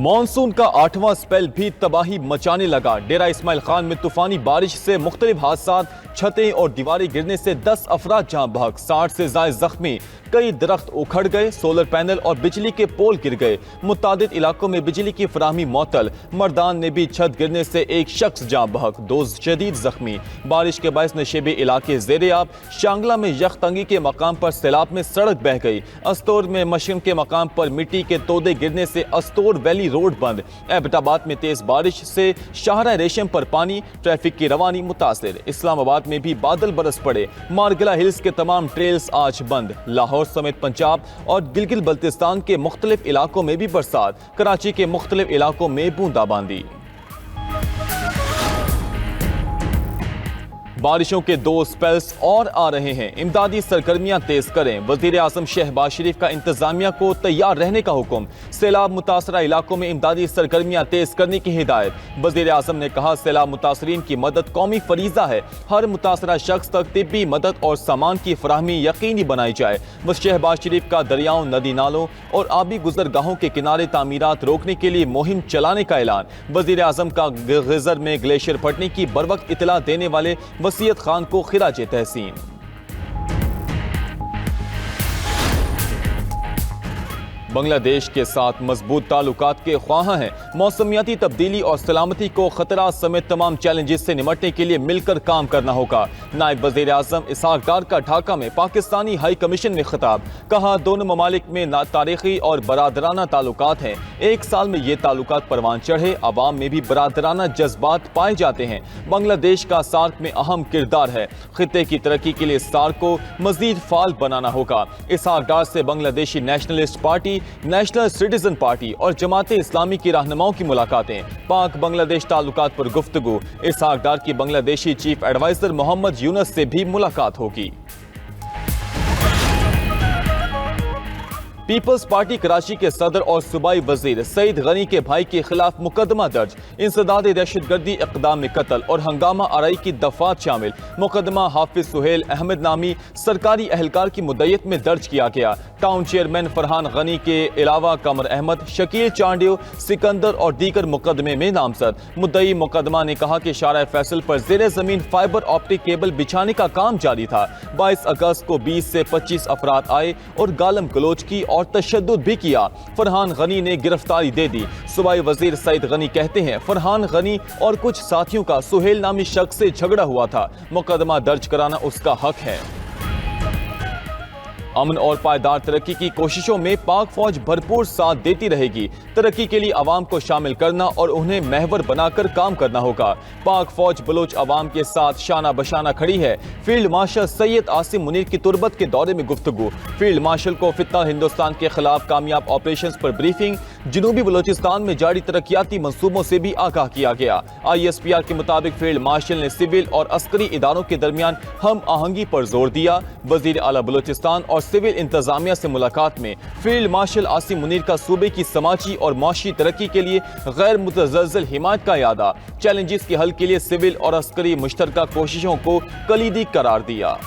Monsoon का 8वां spell भी तबाही मचाने लगा। डेरा इस्माइल खान में तूफानी बारिश से मुख्तलिफ हादसात, छतें और दीवारें गिरने से 10 अफराद जाँ बहक, 60 से ज़ायद जख्मी। कई दरख्त उखड़ गए, सोलर पैनल और बिजली के पोल गिर गए। मुतादिद इलाकों में बिजली की फराहमी मअतल। मर्दान में भी छत गिरने से एक शख्स जाँ बहक, 2 शदीद जख्मी। बारिश के बायस नशेबी इलाके ज़ेर-ए-आब। शांगला में यखतंगी के मकाम पर सैलाब में सड़क बह गई। अस्तोर में मशरम के मकाम पर मिट्टी के तोदे गिरने से अस्तोर वैली रोड बंद। एबटाबाद में तेज बारिश से शाहरा रेशम पर पानी, ट्रैफिक की रवानी मुतासिर। इस्लामाबाद में भी बादल बरस पड़े। मारगला हिल्स के तमाम ट्रेल्स आज बंद। लाहौर समेत पंजाब और गिलगित बल्तिस्तान के मुख्तलिफ इलाकों में भी बरसात। कराची के मुख्तलिफ इलाकों में बूंदाबांदी। बारिशों के 2 स्पेल्स और आ रहे हैं। इमदादी सरगर्मियां तेज करें। वजीर आजम शहबाज शरीफ का इंतजामिया को तैयार रहने का हुक्म। सैलाब मुतासरा इलाकों में इमदादी सरगर्मियां तेज करने की हिदायत। वजीर आजम ने कहा, सैलाब मुतासरीन की मदद कौमी फरीजा है। हर मुतासरा शख्स तक तिब्बी मदद और सामान की फराहमी यकीनी बनाई जाए। वह शहबाज शरीफ का दरियाओं, नदी नालों और आबी गुजरगाहों के किनारे तामीरात रोकने के लिए मुहिम चलाने का ऐलान। वजीर आजम का गिजर में ग्लेशियर फटने की बरवक्त इतला देने वाले वसीयत खान को खिराजे तहसीन। बांग्लादेश के साथ मजबूत ताल्लुकात के ख्वाहां हैं। मौसमियाती तब्दीली और सलामती को खतरा समेत तमाम चैलेंजेस से निपटने के लिए मिलकर काम करना होगा। नायब वजीर आजम इसहाक डार का ढाका में पाकिस्तानी हाई कमीशन में खिताब। कहा, दोनों ममालिक में तारीखी और बरादराना ताल्लुकात हैं। एक साल में ये ताल्लुकात परवान चढ़े, अवाम में भी बरादराना जज्बात पाए जाते हैं। बांग्लादेश का सार्क में अहम किरदार है। खित्ते की तरक्की के लिए सार्क को मजीद फाल बनाना होगा। इसहाक डार से Bangladeshi nationalist party, national citizen party और जमात इस्लामी की रहनुमाओं की मुलाकातें। पाक बांग्लादेश ताल्लुकात पर गुफ्तगू। इसहाक डार की बांग्लादेशी चीफ एडवाइजर मोहम्मद यूनस से भी मुलाकात होगी। पीपल्स पार्टी कराची के सदर और सूबाई वजीर सईद गनी के भाई के खिलाफ मुकदमा दर्ज। इंसदाद दहशतगर्दी, इक़दाम में कत्ल और हंगामा आराई की दफात शामिल। मुकदमा हाफिज सुहेल अहमद नामी सरकारी एहलकार की मुद्दत में दर्ज किया गया। टाउन चेयरमैन फरहान गनी के अलावा कमर अहमद, शकील चांडियो, सिकंदर और दीगर मुकदमे में नामजद। मुद्दई मुकदमा ने कहा कि शारा फैसल पर ज़ेरे ज़मीन फाइबर ऑप्टिक केबल बिछाने का काम जारी था। 22 अगस्त को 20 से 25 अफराद आए और गालम गलोच की और तशद्दुद भी किया। फरहान गनी ने गिरफ्तारी दे दी। सूबाई वजीर सईद गनी कहते हैं, फरहान गनी और कुछ साथियों का सुहेल नामी शख्स से झगड़ा हुआ था। मुकदमा दर्ज कराना उसका हक है। अमन और पायदार तरक्की की कोशिशों में पाक फौज भरपूर साथ देती रहेगी। तरक्की के लिए अवाम को शामिल करना और उन्हें महवर बनाकर काम करना होगा। पाक फौज बलोच अवाम के साथ शाना बशाना खड़ी है। फील्ड मार्शल सैयद आसिम मुनीर की तुरबत के दौरे में गुफ्तगू। फील्ड मार्शल को फितना हिंदुस्तान के खिलाफ कामयाब ऑपरेशंस पर ब्रीफिंग। जनूबी बलोचिस्तान में जारी तरक्याती मंसूबों से भी आगाह किया गया। ISPR के मुताबिक फील्ड मार्शल ने सिविल और अस्करी इदारों के दरमियान हम आहंगी पर जोर दिया। वजीर आला बलोचिस्तान और सिविल इंतजामिया से मुलाकात में फील्ड मार्शल आसिम मुनीर का सूबे की समाजी और माशी तरक्की के लिए गैर मुतज़लज़ल हिमायत का यादा। चैलेंजेस के हल के लिए सिविल और अस्करी मुश्तरका कोशिशों को कलीदी करार दिया।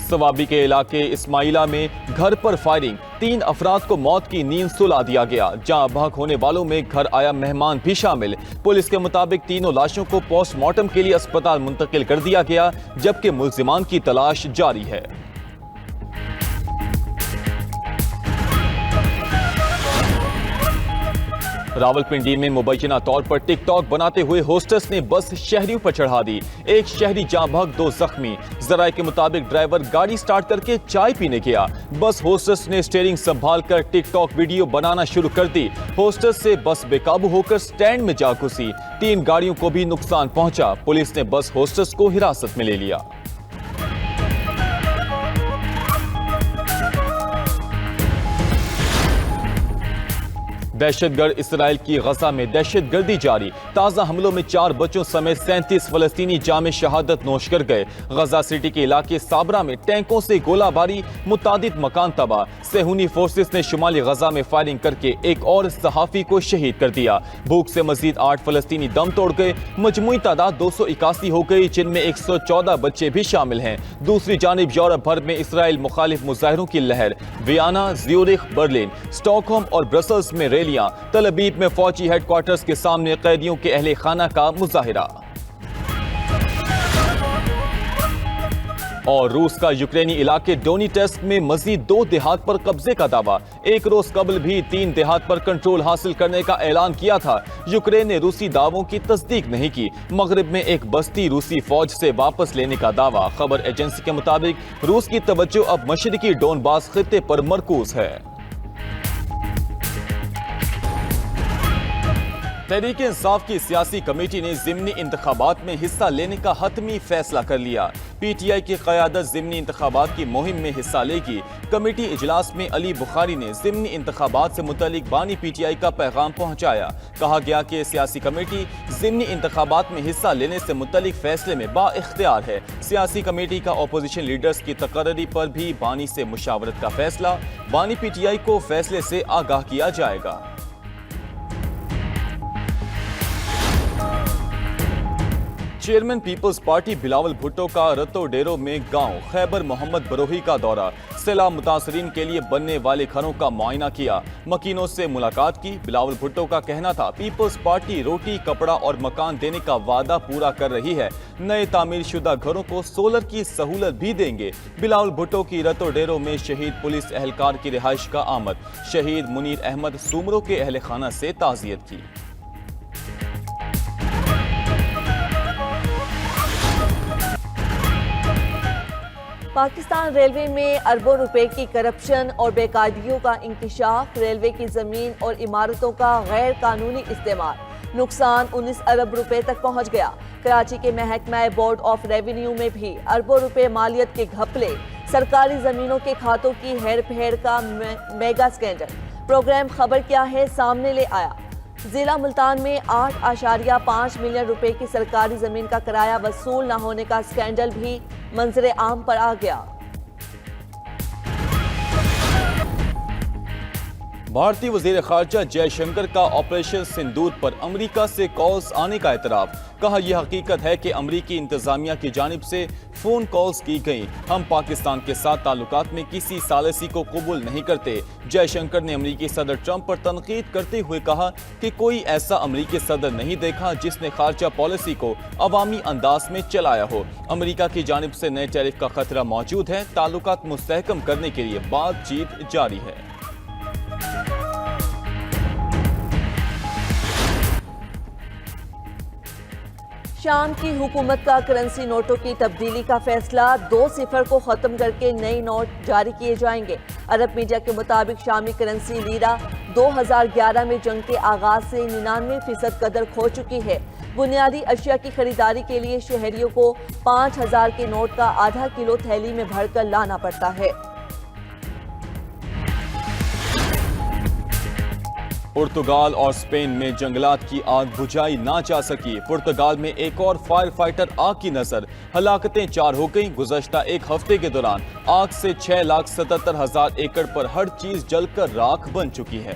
सवाबी के इलाके इस्माइला में घर पर फायरिंग, 3 अफराद को मौत की नींद सुला दिया गया। जहां बहक होने वालों में घर आया मेहमान भी शामिल। पुलिस के मुताबिक तीनों लाशों को पोस्टमार्टम के लिए अस्पताल मुंतकिल कर दिया गया, जबकि मुल्जिमान की तलाश जारी है। रावलपिंडी में मुबैना तौर पर टिकटॉक बनाते हुए होस्टेस ने बस शहरियों पर चढ़ा दी। एक शहरी जाँ बहक, 2 जख्मी। जराये के मुताबिक ड्राइवर गाड़ी स्टार्ट करके चाय पीने गया। बस होस्टेस ने स्टीयरिंग संभाल कर टिकटॉक वीडियो बनाना शुरू कर दी। होस्टेस से बस बेकाबू होकर स्टैंड में जा घुसी। 3 गाड़ियों को भी नुकसान पहुंचा। पुलिस ने बस होस्टेस को हिरासत में ले लिया। دہشت گرد اسرائیل کی غزہ میں دہشت گردی جاری، تازہ حملوں میں 4 بچوں سمیت 37 فلسطینی جام شہادت نوش کر گئے۔ غزہ سٹی کے علاقے صابرہ میں ٹینکوں سے گولہ باری، متعدد مکان تباہ۔ صہیونی فورسز نے شمالی غزہ میں فائرنگ کر کے ایک اور صحافی کو شہید کر دیا۔ بھوک سے مزید 8 فلسطینی دم توڑ گئے، مجموعی تعداد 281 ہو گئی، جن میں 114 بچے بھی شامل ہیں۔ دوسری جانب یورپ بھر میں اسرائیل مخالف مظاہروں کی لہر، Vienna, Zurich, Berlin, stock home اور برسلز میں ریلیاں، تل ابیب میں فوجی ہیڈ کوارٹرز کے سامنے قیدیوں کے اہل خانہ کا مظاہرہ۔ اور روس کا یوکرینی علاقے ڈونیٹسک میں مزید 2 دیہات پر قبضے کا دعویٰ۔ ایک روز قبل بھی 3 دیہات پر کنٹرول حاصل کرنے کا اعلان کیا تھا۔ یوکرین نے روسی دعووں کی تصدیق نہیں کی۔ مغرب میں ایک بستی روسی فوج سے واپس لینے کا دعویٰ۔ خبر ایجنسی کے مطابق روس کی توجہ اب مشرقی ڈونباس خطے پر مرکوز ہے۔ تحریک انصاف کی سیاسی کمیٹی نے ضمنی انتخابات میں حصہ لینے کا حتمی فیصلہ کر لیا۔ پی ٹی آئی کی قیادت ضمنی انتخابات کی مہم میں حصہ لے گی۔ کمیٹی اجلاس میں علی بخاری نے ضمنی انتخابات سے متعلق بانی پی ٹی آئی کا پیغام پہنچایا۔ کہا گیا کہ سیاسی کمیٹی ضمنی انتخابات میں حصہ لینے سے متعلق فیصلے میں با اختیار ہے۔ سیاسی کمیٹی کا اپوزیشن لیڈرز کی تقرری پر بھی بانی سے مشاورت کا فیصلہ۔ بانی پی ٹی آئی کو فیصلے سے آگاہ کیا جائے گا۔ Chairman Peoples Party Bilawal Bhutto کا رتو ڈیرو میں گاؤں خیبر محمد بروہی کا دورہ، سیلاب متاثرین کے لیے بننے والے گھروں کا معائنہ کیا، مکینوں سے ملاقات کی۔ بلاول بھٹو کا کہنا تھا پیپلز پارٹی روٹی، کپڑا اور مکان دینے کا وعدہ پورا کر رہی ہے، نئے تعمیر شدہ گھروں کو سولر کی سہولت بھی دیں گے۔ بلاول بھٹو کی رتو ڈیرو میں شہید پولیس اہلکار کی رہائش کا آمد، شہید منیر احمد سومرو کے اہل خانہ سے تعزیت کی۔ پاکستان ریلوے میں اربوں روپے کی کرپشن اور بے قاعدگیوں کا انکشاف، ریلوے کی زمین اور عمارتوں کا غیر قانونی استعمال، نقصان 19 ارب روپے تک پہنچ گیا۔ کراچی کے محکمہ بورڈ آف ریونیو میں بھی اربوں روپے مالیت کے گھپلے، سرکاری زمینوں کے کھاتوں کی ہیر پھیر کا میگا سکینڈل۔ پروگرام خبر کیا ہے سامنے لے آیا۔ ضلع ملتان میں 8.5 ملین روپے کی سرکاری زمین کا کرایہ وصول نہ ہونے کا سکینڈل بھی منظر عام پر آ گیا۔ بھارتی وزیر خارجہ جے شنکر کا آپریشن سندور پر امریکہ سے کالز آنے کا اعتراف۔ کہا یہ حقیقت ہے کہ امریکی انتظامیہ کی جانب سے فون کالز کی گئیں۔ ہم پاکستان کے ساتھ تعلقات میں کسی ثالثی کو قبول نہیں کرتے۔ جے شنکر نے امریکی صدر ٹرمپ پر تنقید کرتے ہوئے کہا کہ کوئی ایسا امریکی صدر نہیں دیکھا جس نے خارجہ پالیسی کو عوامی انداز میں چلایا ہو۔ امریکہ کی جانب سے نئے ٹیرف کا خطرہ موجود ہے۔ تعلقات مستحکم کرنے کے لیے بات چیت جاری ہے۔ شام کی حکومت کا کرنسی نوٹوں کی تبدیلی کا فیصلہ، 2 صفر کو ختم کر کے نئے نوٹ جاری کیے جائیں گے۔ عرب میڈیا کے مطابق شامی کرنسی لیرہ 2011 میں جنگ کے آغاز سے 99% قدر کھو چکی ہے۔ بنیادی اشیاء کی خریداری کے لیے شہریوں کو 5000 کے نوٹ کا ½ کلو تھیلی میں بھر کر لانا پڑتا ہے۔ پرتگال اور اسپین میں جنگلات کی آگ بجھائی نہ جا سکی۔ پرتگال میں ایک اور فائر فائٹر آگ کی نظر، ہلاکتیں 4 ہو گئیں۔ گزشتہ ایک ہفتے کے دوران آگ سے 6,77,000 ایکڑ پر ہر چیز جل کر راکھ بن چکی ہے۔